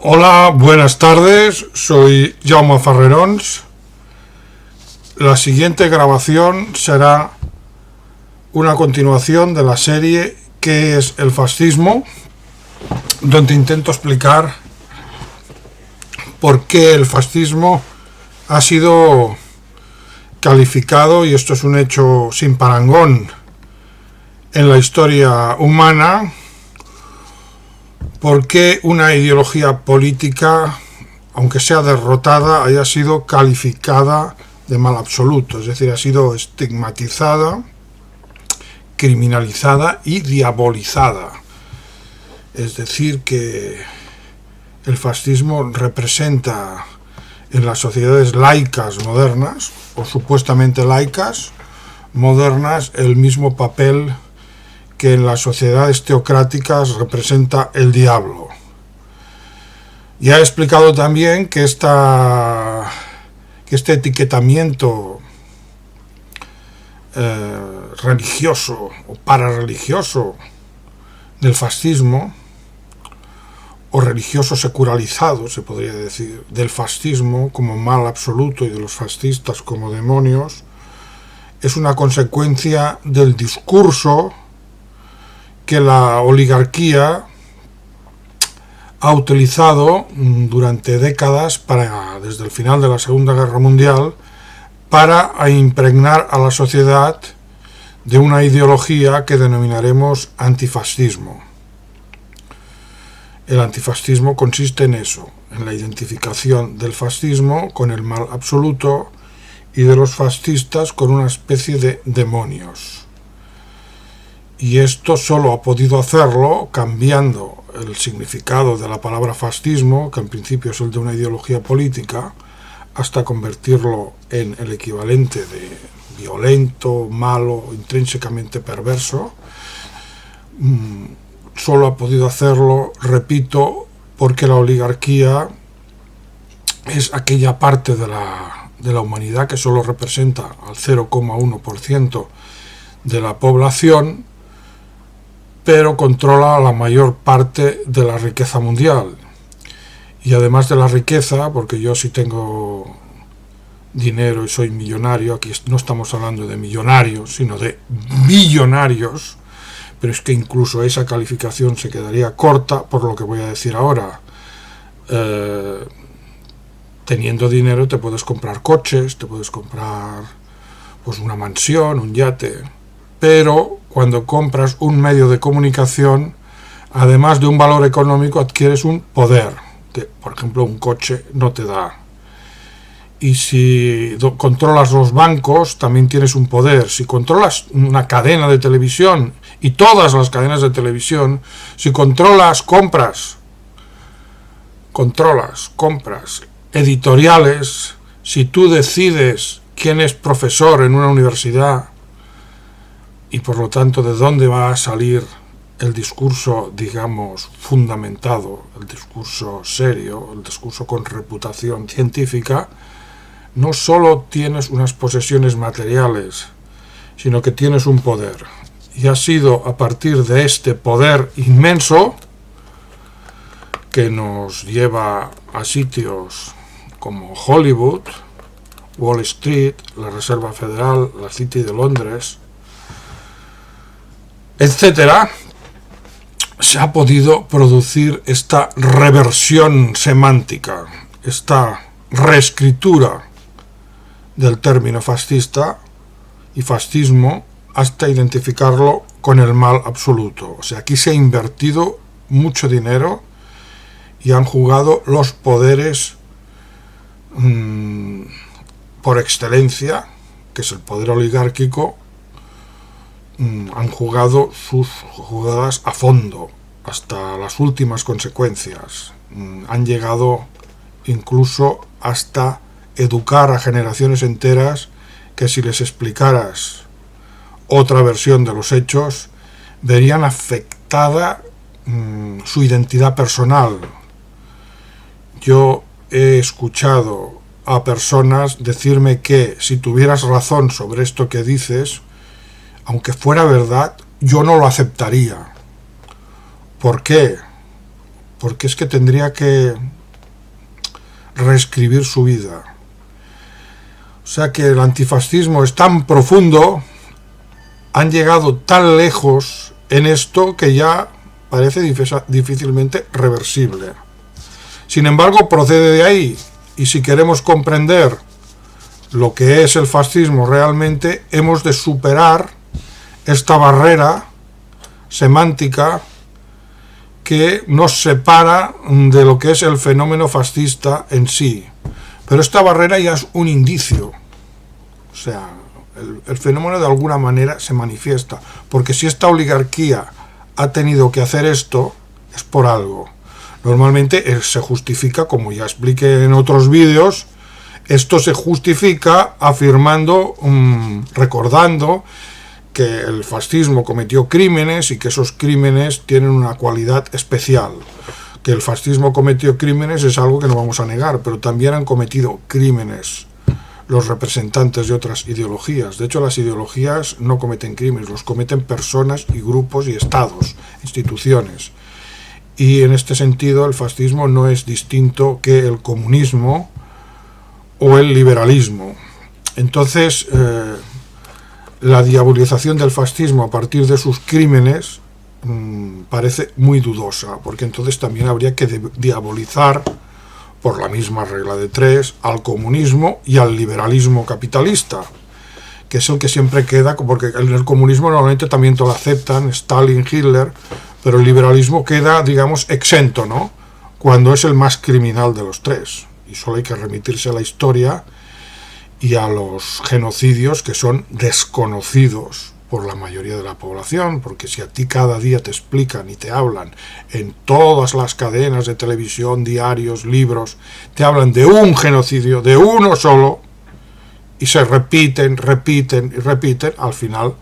Hola, buenas tardes, soy Jaume Farrerons. La siguiente grabación será una continuación de la serie ¿Qué es el fascismo?, donde intento explicar por qué el fascismo ha sido calificado, y esto es un hecho sin parangón en la historia humana, por qué una ideología política, aunque sea derrotada, haya sido calificada de mal absoluto, es decir, ha sido estigmatizada, criminalizada y diabolizada. Es decir, que el fascismo representa en las sociedades laicas modernas, o supuestamente laicas modernas, el mismo papel que en las sociedades teocráticas representa el diablo. Ya he explicado también que este etiquetamiento religioso o parareligioso del fascismo, o religioso secularizado, se podría decir, del fascismo como mal absoluto y de los fascistas como demonios, es una consecuencia del discurso que la oligarquía ha utilizado durante décadas, desde el final de la Segunda Guerra Mundial, para impregnar a la sociedad de una ideología que denominaremos antifascismo. El antifascismo consiste en eso, en la identificación del fascismo con el mal absoluto y de los fascistas con una especie de demonios. Y esto solo ha podido hacerlo cambiando el significado de la palabra fascismo, que en principio es el de una ideología política, hasta convertirlo en el equivalente de violento, malo, intrínsecamente perverso. Solo ha podido hacerlo, repito, porque la oligarquía es aquella parte de la humanidad que solo representa al 0,1% de la población, pero controla la mayor parte de la riqueza mundial. Y además de la riqueza, porque yo sí tengo dinero y soy millonario, aquí no estamos hablando de millonarios, sino de billonarios, pero es que incluso esa calificación se quedaría corta por lo que voy a decir ahora. Teniendo dinero te puedes comprar coches, te puedes comprar pues una mansión, un yate, pero cuando compras un medio de comunicación, además de un valor económico, adquieres un poder, que por ejemplo un coche no te da. Y si controlas los bancos, también tienes un poder. Si controlas una cadena de televisión, y todas las cadenas de televisión, si controlas compras editoriales, si tú decides quién es profesor en una universidad, y por lo tanto de dónde va a salir el discurso, digamos, fundamentado, el discurso serio, el discurso con reputación científica, no solo tienes unas posesiones materiales, sino que tienes un poder. Y ha sido a partir de este poder inmenso que nos lleva a sitios como Hollywood, Wall Street, la Reserva Federal, la City de Londres, etcétera, se ha podido producir esta reversión semántica, esta reescritura del término fascista y fascismo hasta identificarlo con el mal absoluto. O sea, aquí se ha invertido mucho dinero y han jugado los poderes por excelencia, que es el poder oligárquico. Han jugado sus jugadas a fondo, hasta las últimas consecuencias. Han llegado incluso hasta educar a generaciones enteras que, si les explicaras otra versión de los hechos, verían afectada su identidad personal. Yo he escuchado a personas decirme que si tuvieras razón sobre esto que dices, aunque fuera verdad, yo no lo aceptaría. ¿Por qué? Porque es que tendría que reescribir su vida. O sea que el antifascismo es tan profundo, han llegado tan lejos en esto que ya parece difícilmente reversible. Sin embargo, procede de ahí, y si queremos comprender lo que es el fascismo realmente, hemos de superar esta barrera semántica que nos separa de lo que es el fenómeno fascista en sí. Pero esta barrera ya es un indicio. O sea, el fenómeno de alguna manera se manifiesta. Porque si esta oligarquía ha tenido que hacer esto, es por algo. Normalmente se justifica, como ya expliqué en otros vídeos, esto se justifica afirmando, recordando que el fascismo cometió crímenes y que esos crímenes tienen una cualidad especial. Que el fascismo cometió crímenes es algo que no vamos a negar, pero también han cometido crímenes los representantes de otras ideologías. De hecho, las ideologías no cometen crímenes, los cometen personas y grupos y estados, instituciones. Y en este sentido el fascismo no es distinto que el comunismo o el liberalismo. Entonces, la diabolización del fascismo a partir de sus crímenes parece muy dudosa, porque entonces también habría que diabolizar, por la misma regla de tres, al comunismo y al liberalismo capitalista, que es el que siempre queda, porque en el comunismo normalmente también lo aceptan, Stalin, Hitler, pero el liberalismo queda, digamos, exento, ¿no?, cuando es el más criminal de los tres. Y solo hay que remitirse a la historia y a los genocidios que son desconocidos por la mayoría de la población, porque si a ti cada día te explican y te hablan en todas las cadenas de televisión, diarios, libros, te hablan de un genocidio, de uno solo, y se repiten, al final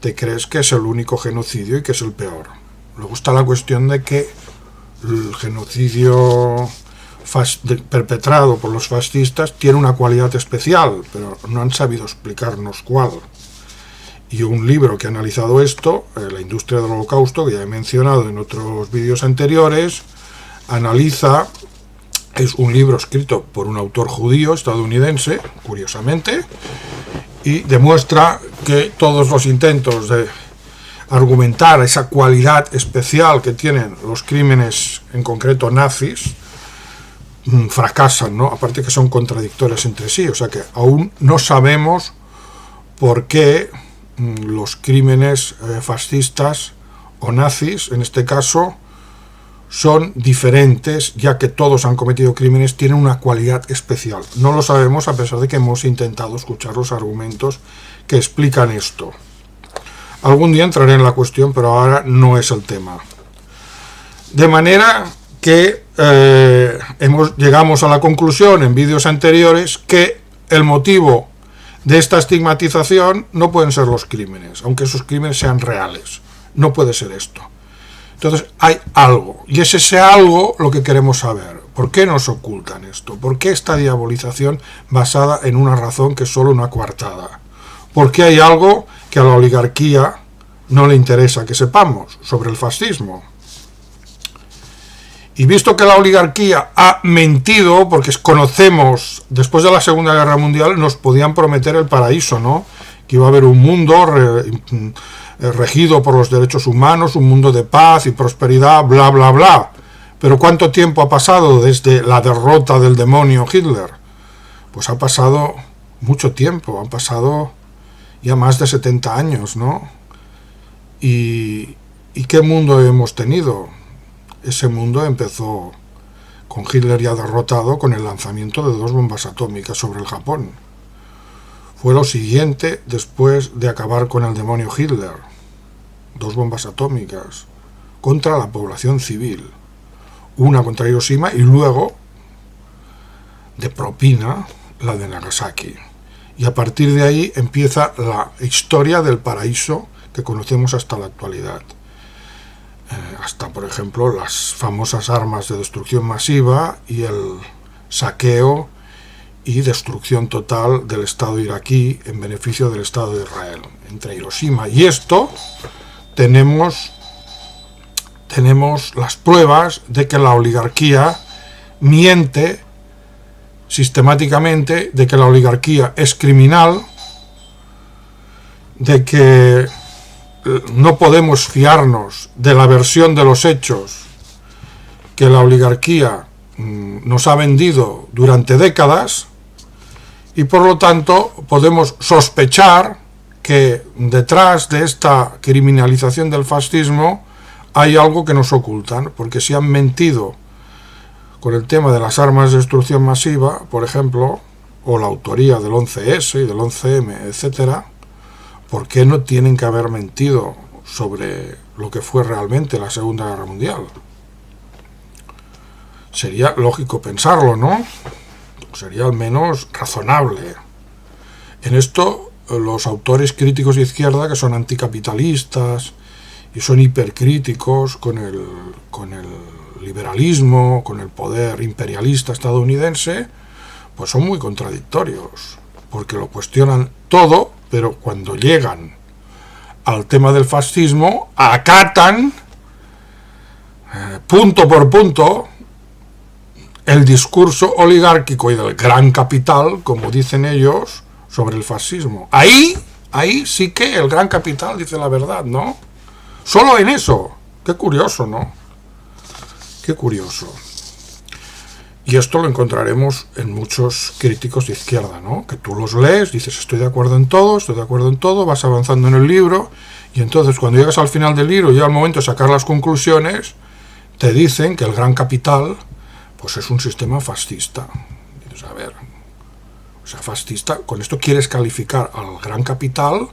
te crees que es el único genocidio y que es el peor. Luego está la cuestión de que el genocidio perpetrado por los fascistas tiene una cualidad especial, pero no han sabido explicarnos cuál. Y un libro que ha analizado esto, La industria del holocausto, que ya he mencionado en otros vídeos anteriores, analiza, es un libro escrito por un autor judío estadounidense, curiosamente, y demuestra que todos los intentos de argumentar esa cualidad especial que tienen los crímenes, en concreto nazis, fracasan, ¿no? Aparte que son contradictorios entre sí, o sea que aún no sabemos por qué los crímenes fascistas o nazis, en este caso, son diferentes, ya que todos han cometido crímenes, tienen una cualidad especial. No lo sabemos a pesar de que hemos intentado escuchar los argumentos que explican esto. Algún día entraré en la cuestión, pero ahora no es el tema. De manera que llegamos a la conclusión en vídeos anteriores que el motivo de esta estigmatización no pueden ser los crímenes, aunque esos crímenes sean reales. No puede ser esto. Entonces hay algo, y es ese algo lo que queremos saber. ¿Por qué nos ocultan esto? ¿Por qué esta diabolización basada en una razón que es solo una coartada? ¿Por qué hay algo que a la oligarquía no le interesa que sepamos sobre el fascismo? Y visto que la oligarquía ha mentido, porque conocemos, después de la Segunda Guerra Mundial nos podían prometer el paraíso, ¿no? Que iba a haber un mundo regido por los derechos humanos, un mundo de paz y prosperidad, bla, bla, bla. Pero ¿cuánto tiempo ha pasado desde la derrota del demonio Hitler? Pues ha pasado mucho tiempo, han pasado ya más de 70 años, ¿no? ¿Y qué mundo hemos tenido? Ese mundo empezó con Hitler ya derrotado con el lanzamiento de 2 bombas atómicas sobre el Japón. Fue lo siguiente después de acabar con el demonio Hitler. 2 bombas atómicas contra la población civil. Una contra Hiroshima y luego, de propina, la de Nagasaki. Y a partir de ahí empieza la historia del paraíso que conocemos hasta la actualidad. Hasta, por ejemplo, las famosas armas de destrucción masiva y el saqueo y destrucción total del Estado iraquí en beneficio del Estado de Israel. Entre Hiroshima y esto tenemos las pruebas de que la oligarquía miente sistemáticamente de que la oligarquía es criminal, de que no podemos fiarnos de la versión de los hechos que la oligarquía nos ha vendido durante décadas, y por lo tanto podemos sospechar que detrás de esta criminalización del fascismo hay algo que nos ocultan, porque si han mentido con el tema de las armas de destrucción masiva, por ejemplo, o la autoría del 11S y del 11M, etcétera, ¿por qué no tienen que haber mentido sobre lo que fue realmente la Segunda Guerra Mundial? Sería lógico pensarlo, ¿no? Sería al menos razonable. En esto, los autores críticos de izquierda, que son anticapitalistas y son hipercríticos con el liberalismo, con el poder imperialista estadounidense, pues son muy contradictorios, porque lo cuestionan todo, pero cuando llegan al tema del fascismo, acatan punto por punto el discurso oligárquico y del gran capital, como dicen ellos, sobre el fascismo. Ahí sí que el gran capital dice la verdad, ¿no? Solo en eso. Qué curioso, ¿no? Qué curioso. Y esto lo encontraremos en muchos críticos de izquierda, ¿no? Que tú los lees, dices, estoy de acuerdo en todo, vas avanzando en el libro, y entonces cuando llegas al final del libro, llega el momento de sacar las conclusiones, te dicen que el gran capital, pues es un sistema fascista. Y dices, a ver, o sea, fascista, con esto quieres calificar al gran capital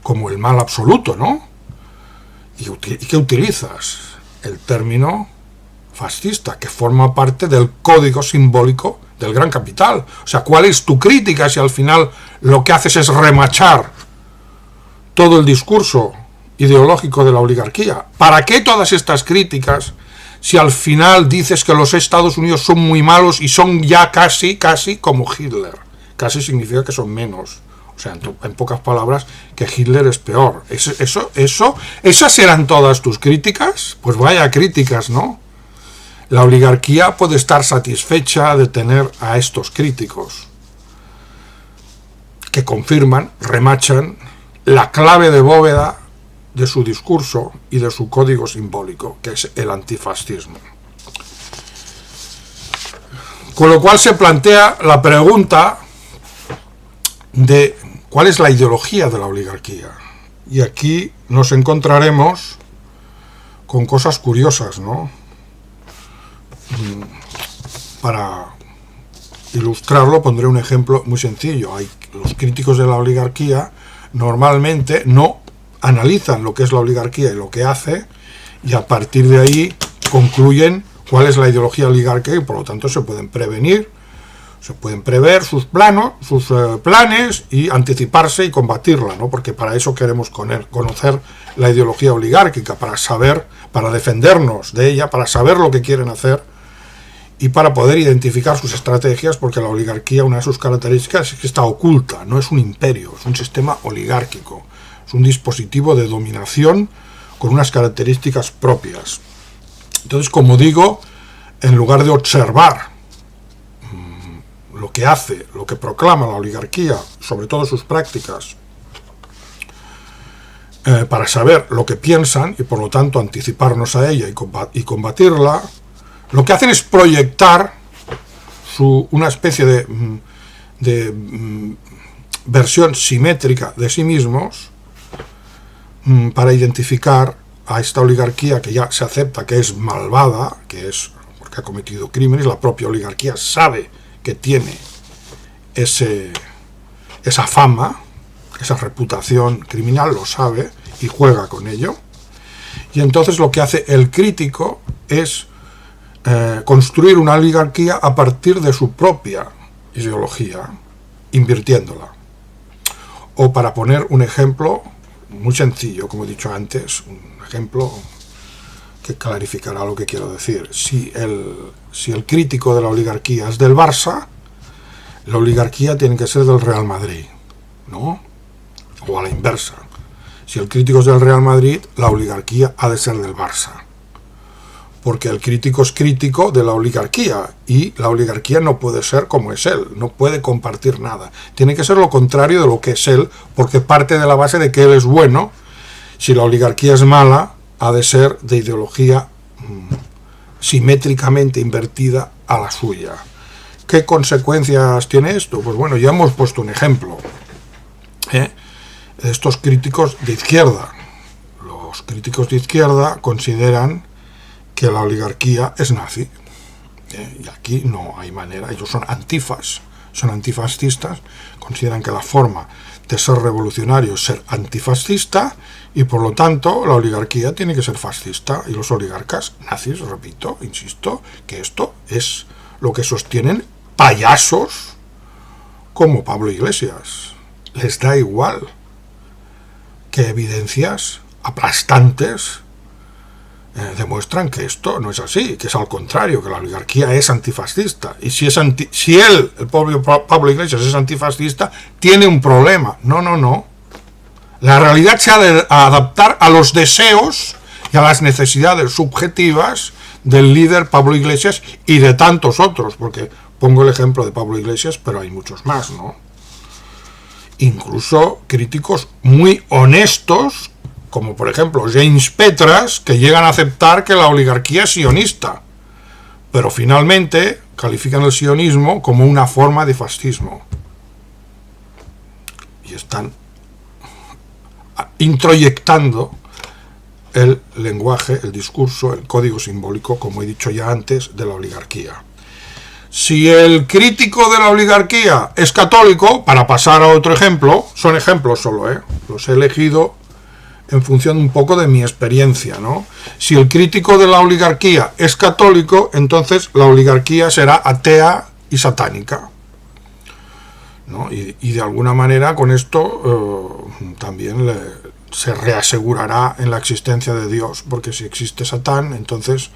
como el mal absoluto, ¿no? ¿Y qué utilizas? El término fascista, que forma parte del código simbólico del gran capital. O sea, ¿cuál es tu crítica si al final lo que haces es remachar todo el discurso ideológico de la oligarquía? ¿Para qué todas estas críticas si al final dices que los Estados Unidos son muy malos y son ya casi como Hitler? Casi significa que son menos. O sea, en pocas palabras, que Hitler es peor. ¿Esas eran todas tus críticas? Pues vaya críticas, ¿no? La oligarquía puede estar satisfecha de tener a estos críticos que confirman, remachan la clave de bóveda de su discurso y de su código simbólico, que es el antifascismo. Con lo cual se plantea la pregunta de cuál es la ideología de la oligarquía. Y aquí nos encontraremos con cosas curiosas, ¿no? Para ilustrarlo pondré un ejemplo muy sencillo. Los críticos de la oligarquía normalmente no analizan lo que es la oligarquía y lo que hace, y a partir de ahí concluyen cuál es la ideología oligárquica, y por lo tanto se pueden prever sus planes y anticiparse y combatirla, ¿no? Porque para eso queremos conocer la ideología oligárquica, para defendernos de ella, para saber lo que quieren hacer y para poder identificar sus estrategias, porque la oligarquía, una de sus características es que está oculta, no es un imperio, es un sistema oligárquico, es un dispositivo de dominación con unas características propias. Entonces, como digo, en lugar de observar lo que hace, lo que proclama la oligarquía, sobre todo sus prácticas, para saber lo que piensan y por lo tanto anticiparnos a ella y combatirla, lo que hacen es proyectar una especie de versión simétrica de sí mismos para identificar a esta oligarquía que ya se acepta que es malvada, que es porque ha cometido crímenes. La propia oligarquía sabe que tiene esa fama, esa reputación criminal, lo sabe y juega con ello. Y entonces lo que hace el crítico es construir una oligarquía a partir de su propia ideología, invirtiéndola. O para poner un ejemplo muy sencillo, como he dicho antes, un ejemplo que clarificará lo que quiero decir. Si el crítico de la oligarquía es del Barça, la oligarquía tiene que ser del Real Madrid, ¿no? O a la inversa. Si el crítico es del Real Madrid, la oligarquía ha de ser del Barça. porque el crítico es crítico de la oligarquía, y la oligarquía no puede ser como es él, no puede compartir nada. Tiene que ser lo contrario de lo que es él, porque parte de la base de que él es bueno. Si la oligarquía es mala, ha de ser de ideología simétricamente invertida a la suya. ¿Qué consecuencias tiene esto? Pues bueno, ya hemos puesto un ejemplo de estos críticos de izquierda. Los críticos de izquierda consideran que la oligarquía es nazi, y aquí no hay manera. Ellos son antifas, son antifascistas, consideran que la forma de ser revolucionario es ser antifascista, y por lo tanto la oligarquía tiene que ser fascista, y los oligarcas nazis, repito, insisto, que esto es lo que sostienen payasos como Pablo Iglesias. Les da igual que evidencias aplastantes demuestran que esto no es así, que es al contrario, que la oligarquía es antifascista. Y si él, el propio Pablo Iglesias, es antifascista, tiene un problema. No. La realidad se ha de adaptar a los deseos y a las necesidades subjetivas del líder Pablo Iglesias y de tantos otros, porque pongo el ejemplo de Pablo Iglesias, pero hay muchos más, ¿no? Incluso críticos muy honestos, como por ejemplo James Petras, que llegan a aceptar que la oligarquía es sionista, pero finalmente califican el sionismo como una forma de fascismo. Y están introyectando el lenguaje, el discurso, el código simbólico, como he dicho ya antes, de la oligarquía. Si el crítico de la oligarquía es católico, para pasar a otro ejemplo, son ejemplos solo, los he elegido en función un poco de mi experiencia, ¿no? Si el crítico de la oligarquía es católico, entonces la oligarquía será atea y satánica, ¿no? Y de alguna manera con esto también se reasegurará en la existencia de Dios, porque si existe Satán, entonces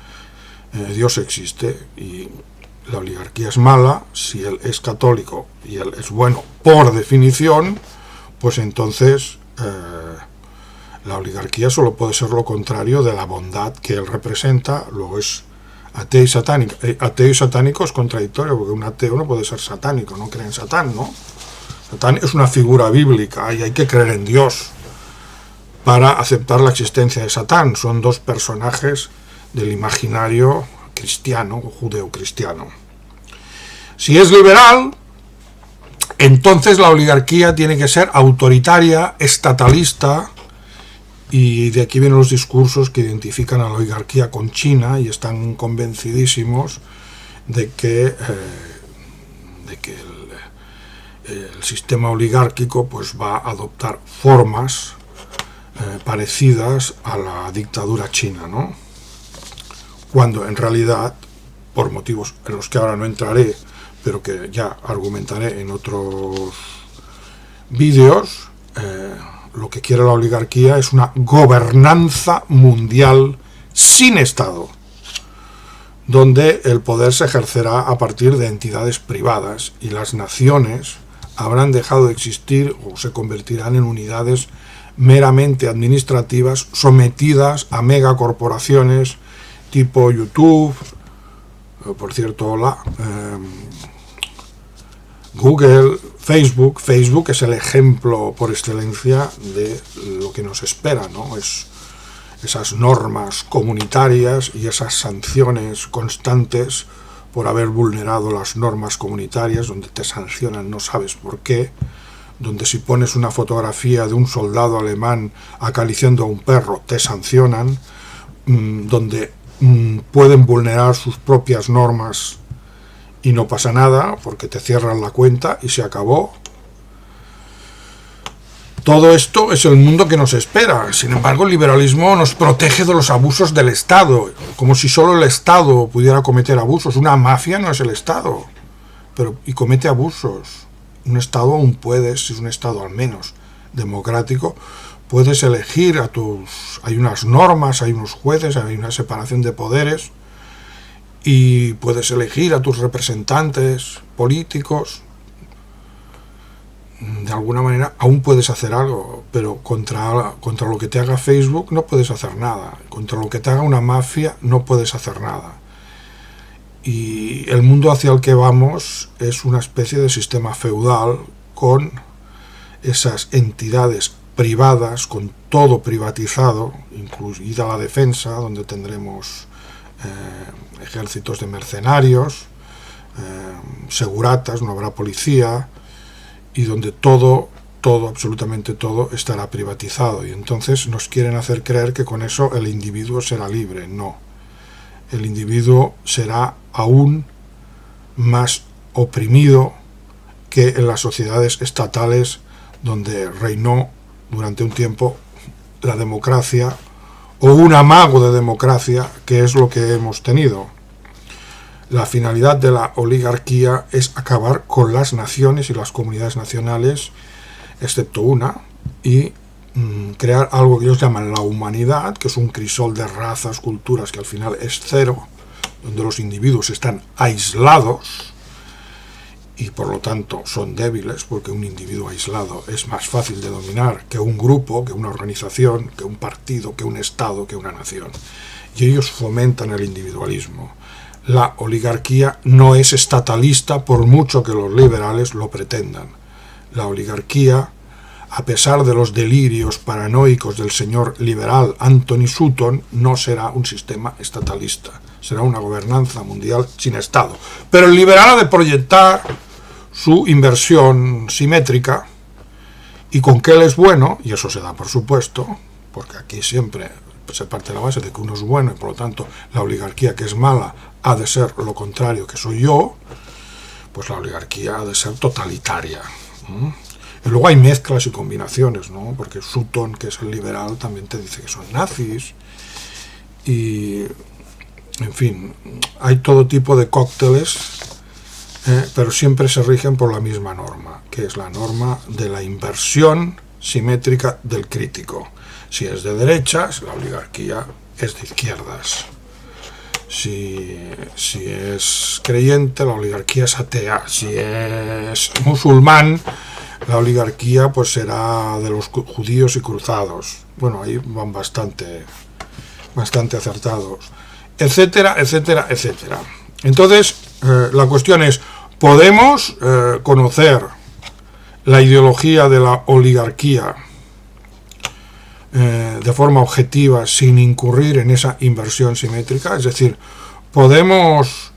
Dios existe, y la oligarquía es mala. Si él es católico y él es bueno por definición, pues entonces la oligarquía solo puede ser lo contrario de la bondad que él representa. Luego es ateo y satánico. Ateo y satánico es contradictorio, porque un ateo no puede ser satánico, no cree en Satán, ¿no? Satán es una figura bíblica y hay que creer en Dios para aceptar la existencia de Satán. Son dos personajes del imaginario cristiano o judeocristiano. Si es liberal, entonces la oligarquía tiene que ser autoritaria, estatalista, y de aquí vienen los discursos que identifican a la oligarquía con China y están convencidísimos de que el sistema oligárquico pues va a adoptar formas parecidas a la dictadura china, ¿no? Cuando en realidad, por motivos en los que ahora no entraré, pero que ya argumentaré en otros vídeos, lo que quiere la oligarquía es una gobernanza mundial sin Estado, donde el poder se ejercerá a partir de entidades privadas, y las naciones habrán dejado de existir o se convertirán en unidades meramente administrativas sometidas a megacorporaciones tipo YouTube, por cierto, hola, Google, Facebook. Facebook es el ejemplo por excelencia de lo que nos espera, ¿no? Es esas normas comunitarias y esas sanciones constantes por haber vulnerado las normas comunitarias, donde te sancionan no sabes por qué, donde si pones una fotografía de un soldado alemán acariciando a un perro te sancionan, donde pueden vulnerar sus propias normas y no pasa nada porque te cierran la cuenta y se acabó. Todo esto es el mundo que nos espera. Sin embargo, el liberalismo nos protege de los abusos del Estado, como si solo el Estado pudiera cometer abusos. Una mafia no es el Estado, y comete abusos. Un Estado aún puedes, si es un Estado al menos democrático, puedes elegir hay unas normas, hay unos jueces, hay una separación de poderes, y puedes elegir a tus representantes políticos. De alguna manera aún puedes hacer algo, pero contra lo que te haga Facebook no puedes hacer nada, contra lo que te haga una mafia no puedes hacer nada. Y el mundo hacia el que vamos es una especie de sistema feudal con esas entidades privadas, con todo privatizado, incluida la defensa, donde tendremos ejércitos de mercenarios, seguratas, no habrá policía, y donde todo, absolutamente todo, estará privatizado. Y entonces nos quieren hacer creer que con eso el individuo será libre. No. El individuo será aún más oprimido que en las sociedades estatales donde reinó durante un tiempo la democracia, o un amago de democracia, que es lo que hemos tenido. La finalidad de la oligarquía es acabar con las naciones y las comunidades nacionales, excepto una, y crear algo que ellos llaman la humanidad, que es un crisol de razas, culturas, que al final es cero, donde los individuos están aislados y por lo tanto son débiles, porque un individuo aislado es más fácil de dominar que un grupo, que una organización, que un partido, que un estado, que una nación. Y ellos fomentan el individualismo. La oligarquía no es estatalista por mucho que los liberales lo pretendan. La oligarquía, a pesar de los delirios paranoicos del señor liberal Anthony Sutton, no será un sistema estatalista, será una gobernanza mundial sin Estado. Pero el liberal ha de proyectar su inversión simétrica, y con que él es bueno, y eso se da por supuesto, porque aquí siempre se parte de la base de que uno es bueno y por lo tanto la oligarquía, que es mala, ha de ser lo contrario, que soy yo, pues la oligarquía ha de ser totalitaria. Y luego hay mezclas y combinaciones, ¿no? Porque Sutton, que es el liberal, también te dice que son nazis, y en fin, hay todo tipo de cócteles, pero siempre se rigen por la misma norma, que es la norma de la inversión simétrica del crítico. Si es de derechas, la oligarquía es de izquierdas. Si es creyente, la oligarquía es atea. Si es musulmán, la oligarquía pues será de los judíos y cruzados. Bueno, ahí van bastante acertados, etcétera, etcétera, etcétera. Entonces, la cuestión es, ¿podemos conocer la ideología de la oligarquía de forma objetiva sin incurrir en esa inversión simétrica? Es decir, ¿podemos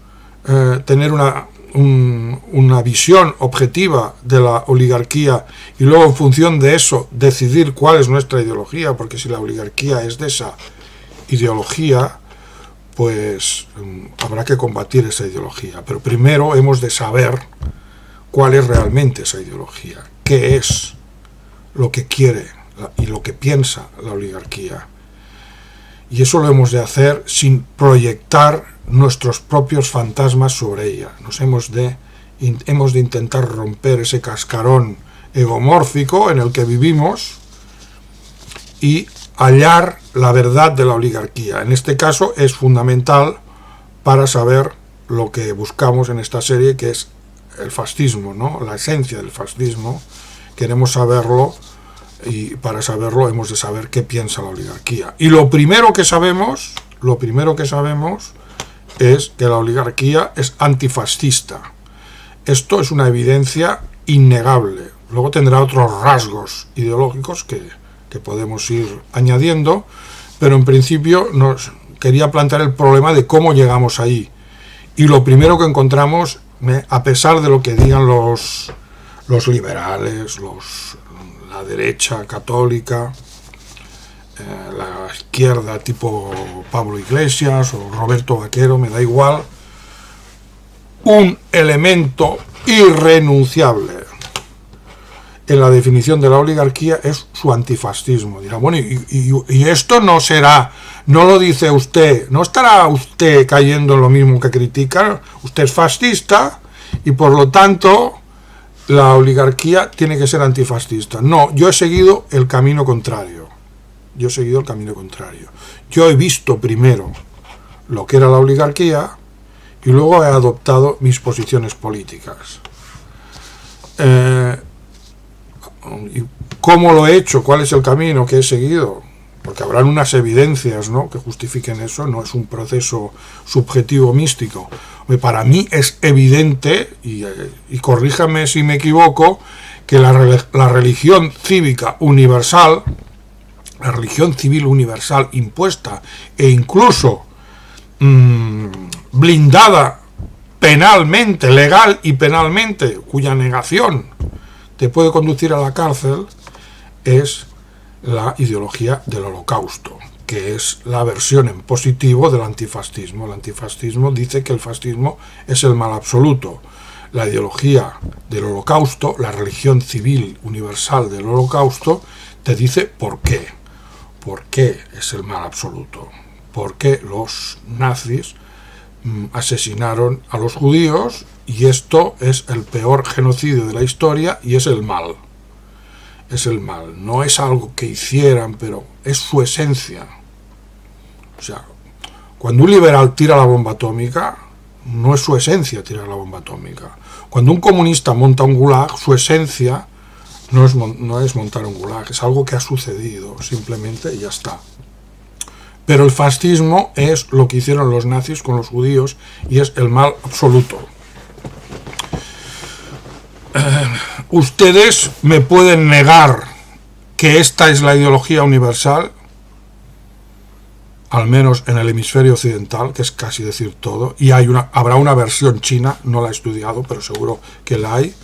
tener una visión objetiva de la oligarquía y luego en función de eso decidir cuál es nuestra ideología? Porque si la oligarquía es de esa ideología, pues habrá que combatir esa ideología. Pero primero hemos de saber cuál es realmente esa ideología, qué es lo que quiere y lo que piensa la oligarquía. Y eso lo hemos de hacer sin proyectar nuestros propios fantasmas sobre ella. Hemos de intentar romper ese cascarón egomórfico en el que vivimos y hallar la verdad de la oligarquía. En este caso es fundamental para saber lo que buscamos en esta serie, que es el fascismo, ¿no? La esencia del fascismo. Queremos saberlo, y para saberlo hemos de saber qué piensa la oligarquía. Y lo primero que sabemos es que la oligarquía es antifascista. Esto es una evidencia innegable. Luego tendrá otros rasgos ideológicos que podemos ir añadiendo, pero en principio nos quería plantear el problema de cómo llegamos ahí. Y lo primero que encontramos, a pesar de lo que digan los liberales, la derecha católica, la izquierda tipo Pablo Iglesias o Roberto Vaquero, me da igual, un elemento irrenunciable en la definición de la oligarquía es su antifascismo. Dirá, bueno, y esto no será, no lo dice usted, no estará usted cayendo en lo mismo que critica, usted es fascista y por lo tanto la oligarquía tiene que ser antifascista. No, yo he seguido el camino contrario. Yo he visto primero lo que era la oligarquía y luego he adoptado mis posiciones políticas. ¿Y cómo lo he hecho? ¿Cuál es el camino que he seguido? Porque habrán unas evidencias, ¿no?, que justifiquen eso, no es un proceso subjetivo místico. Para mí es evidente, y corríjame si me equivoco, que la religión cívica universal, la religión civil universal impuesta e incluso blindada penalmente, legal y penalmente, cuya negación te puede conducir a la cárcel, es la ideología del Holocausto, que es la versión en positivo del antifascismo. El antifascismo dice que el fascismo es el mal absoluto. La ideología del Holocausto, la religión civil universal del Holocausto, te dice por qué. ¿Por qué es el mal absoluto? Porque los nazis asesinaron a los judíos y esto es el peor genocidio de la historia y es el mal. Es el mal. No es algo que hicieran, pero es su esencia. O sea, cuando un liberal tira la bomba atómica, no es su esencia tirar la bomba atómica. Cuando un comunista monta un gulag, su esencia no es montar un gulag, es algo que ha sucedido, simplemente, y ya está. Pero el fascismo es lo que hicieron los nazis con los judíos y es el mal absoluto. Ustedes me pueden negar que esta es la ideología universal, al menos en el hemisferio occidental, que es casi decir todo, y habrá una versión china, no la he estudiado, pero seguro que la hay.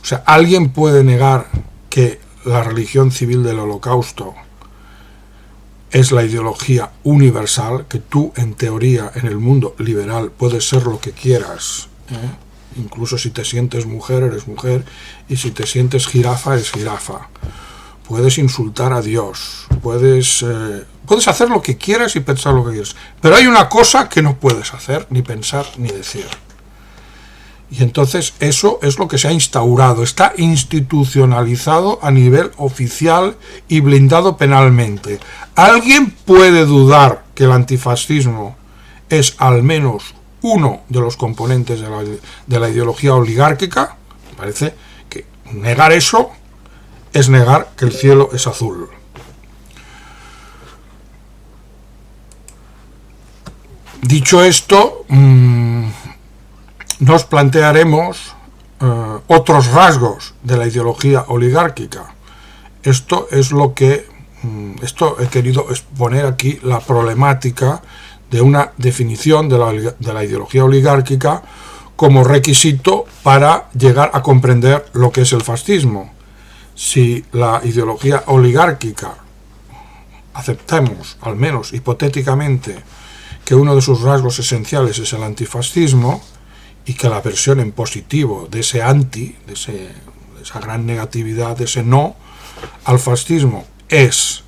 O sea, ¿alguien puede negar que la religión civil del Holocausto es la ideología universal, que tú, en teoría, en el mundo liberal, puedes ser lo que quieras, incluso si te sientes mujer, eres mujer, y si te sientes jirafa, eres jirafa. Puedes insultar a Dios, puedes hacer lo que quieras y pensar lo que quieras, pero hay una cosa que no puedes hacer, ni pensar, ni decir. Y entonces eso es lo que se ha instaurado, está institucionalizado a nivel oficial y blindado penalmente. ¿Alguien puede dudar que el antifascismo es al menos uno de los componentes de la ideología oligárquica? Me parece que negar eso es negar que el cielo es azul. Dicho esto, nos plantearemos otros rasgos de la ideología oligárquica. Esto he querido exponer aquí la problemática de una definición de la ideología oligárquica como requisito para llegar a comprender lo que es el fascismo. Si la ideología oligárquica, aceptemos, al menos hipotéticamente, que uno de sus rasgos esenciales es el antifascismo, y que la versión en positivo de ese anti, de esa gran negatividad, de ese no al fascismo, es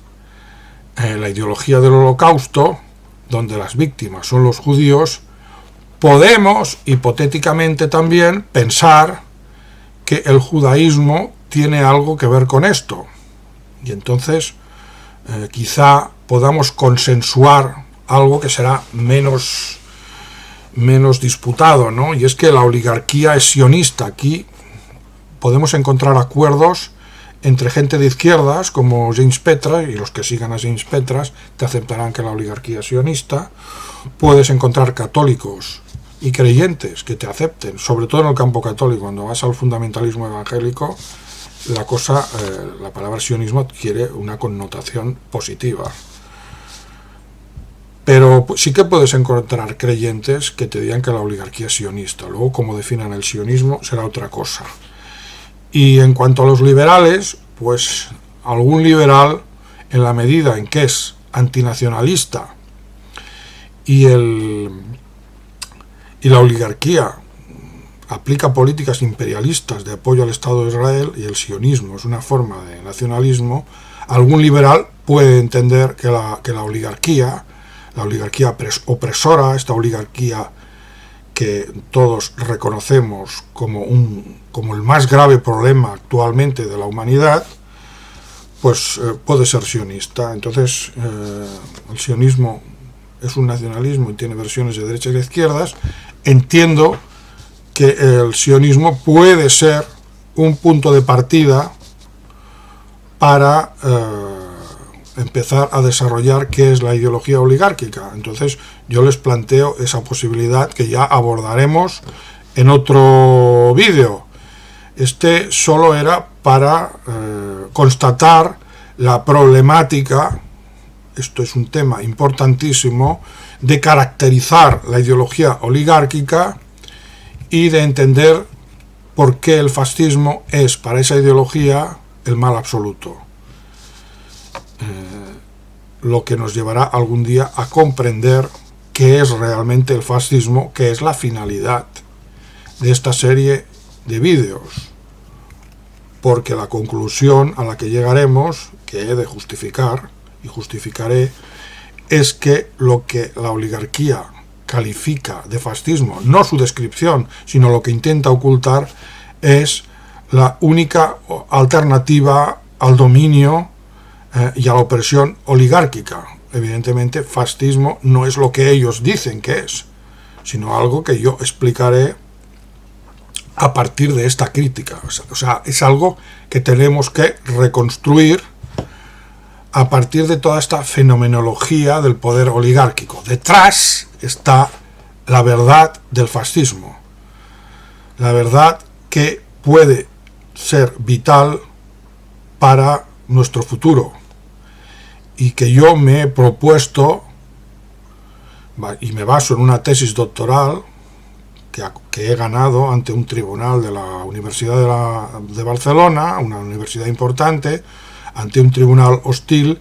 la ideología del Holocausto, donde las víctimas son los judíos, podemos hipotéticamente también pensar que el judaísmo tiene algo que ver con esto. Y entonces quizá podamos consensuar algo que será menos disputado, ¿no? Y es que la oligarquía es sionista. Aquí podemos encontrar acuerdos entre gente de izquierdas como James Petras, y los que sigan a James Petras te aceptarán que la oligarquía es sionista. Puedes encontrar católicos y creyentes que te acepten, sobre todo en el campo católico. Cuando vas al fundamentalismo evangélico, la palabra sionismo adquiere una connotación positiva. Pero sí que puedes encontrar creyentes que te digan que la oligarquía es sionista. Luego, como definan el sionismo, será otra cosa. Y en cuanto a los liberales, pues algún liberal, en la medida en que es antinacionalista y la oligarquía aplica políticas imperialistas de apoyo al Estado de Israel, y el sionismo es una forma de nacionalismo, algún liberal puede entender que la oligarquía opresora, esta oligarquía que todos reconocemos como el más grave problema actualmente de la humanidad, pues puede ser sionista. Entonces el sionismo es un nacionalismo y tiene versiones de derechas y de izquierdas. Entiendo que el sionismo puede ser un punto de partida para empezar a desarrollar qué es la ideología oligárquica. Entonces yo les planteo esa posibilidad que ya abordaremos en otro vídeo. Este solo era para constatar la problemática, esto es un tema importantísimo, de caracterizar la ideología oligárquica y de entender por qué el fascismo es para esa ideología el mal absoluto. Lo que nos llevará algún día a comprender qué es realmente el fascismo, qué es la finalidad de esta serie de vídeos, porque la conclusión a la que llegaremos, que he de justificar y justificaré, es que lo que la oligarquía califica de fascismo, no su descripción, sino lo que intenta ocultar, es la única alternativa al dominio y a la opresión oligárquica. Evidentemente, fascismo no es lo que ellos dicen que es, sino algo que yo explicaré a partir de esta crítica. O sea, es algo que tenemos que reconstruir a partir de toda esta fenomenología del poder oligárquico. Detrás está la verdad del fascismo, la verdad que puede ser vital para nuestro futuro y que yo me he propuesto, y me baso en una tesis doctoral que he ganado ante un tribunal de la Universidad de Barcelona, una universidad importante, ante un tribunal hostil.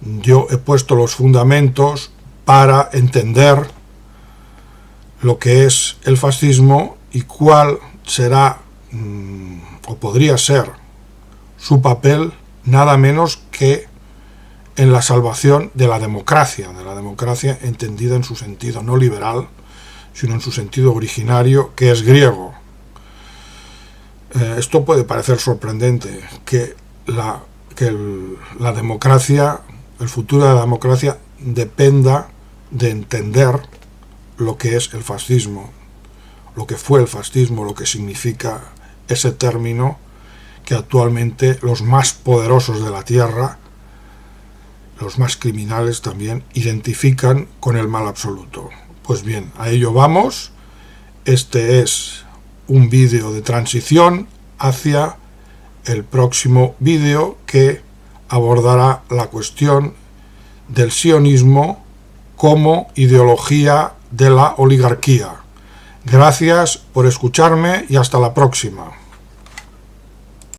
Yo he puesto los fundamentos para entender lo que es el fascismo y cuál será o podría ser su papel, nada menos que en la salvación de la democracia entendida en su sentido no liberal, sino en su sentido originario, que es griego. Esto puede parecer sorprendente, que la democracia, el futuro de la democracia, dependa de entender lo que es el fascismo, lo que fue el fascismo, lo que significa ese término que actualmente los más poderosos de la tierra, los más criminales también, identifican con el mal absoluto. Pues bien, a ello vamos. Este es un vídeo de transición hacia el próximo vídeo, que abordará la cuestión del sionismo como ideología de la oligarquía. Gracias por escucharme y hasta la próxima.